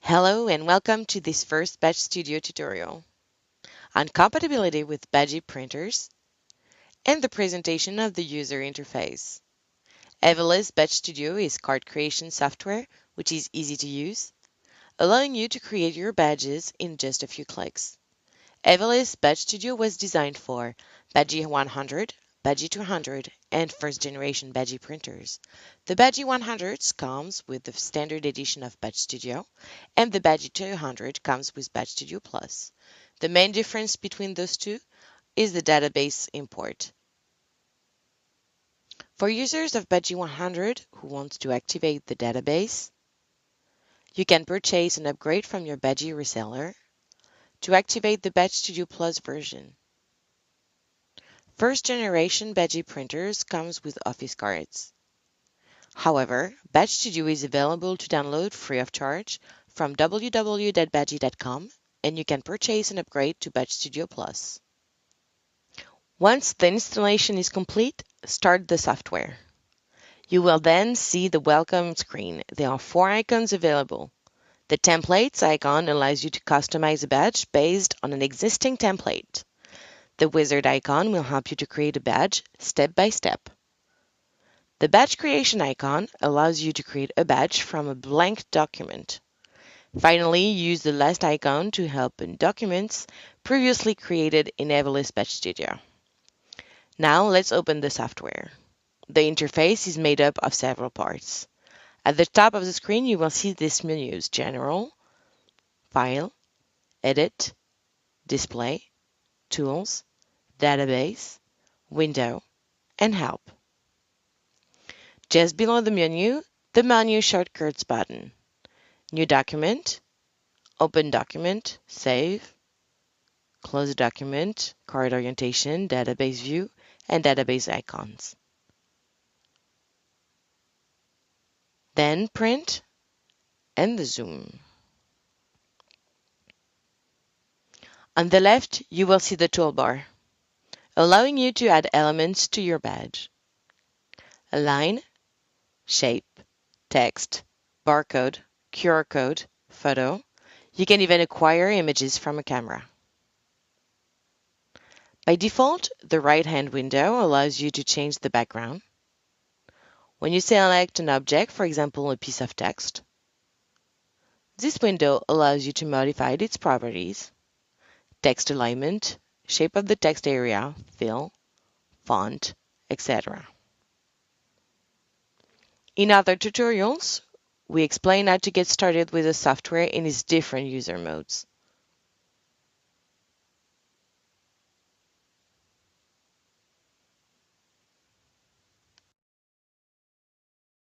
Hello and welcome to this first Badge Studio tutorial on compatibility with Badgy printers and the presentation of the user interface. Evolis Badgy200 is card creation software which is easy to use, allowing you to create your badges in just a few clicks. Evolis Badgy200 was designed for Badgy100, Badgy200, and first generation Badgy printers. The Badgy100 comes with the standard edition of Badgy200, and the Badgy200 comes with Badgy200 Plus. The main difference between those two is the database import. For users of Badgy100 who want to activate the database, you can purchase an upgrade from your Badgy reseller to activate the Badgy200 Plus version. First generation Badgy printers comes with office cards. However, Badgy200 is available to download free of charge from www.badgy.com, and you can purchase an upgrade to Badgy200 Plus. Once the installation is complete, start the software. You will then see the welcome screen. There are 4 icons available. The templates icon allows you to customize a badge based on an existing template. The wizard icon will help you to create a badge step by step. The badge creation icon allows you to create a badge from a blank document. Finally, use the last icon to help in documents previously created in Evolis Badgy200. Now let's open the software. The interface is made up of several parts. At the top of the screen, you will see these menus: General, File, Edit, Display, Tools, Database, Window, and Help. Just below the menu shortcuts button: New Document, Open Document, Save, Close Document, Card Orientation, Database View, and Database icons. Then Print and the Zoom. On the left, you will see the toolbar, allowing you to add elements to your badge: Align, Shape, Text, Barcode, QR code, Photo. You can even acquire images from a camera. By default, the right-hand window allows you to change the background. When you select an object, for example, a piece of text, this window allows you to modify its properties: text alignment, shape of the text area, fill, font, etc. In other tutorials, we explain how to get started with the software in its different user modes.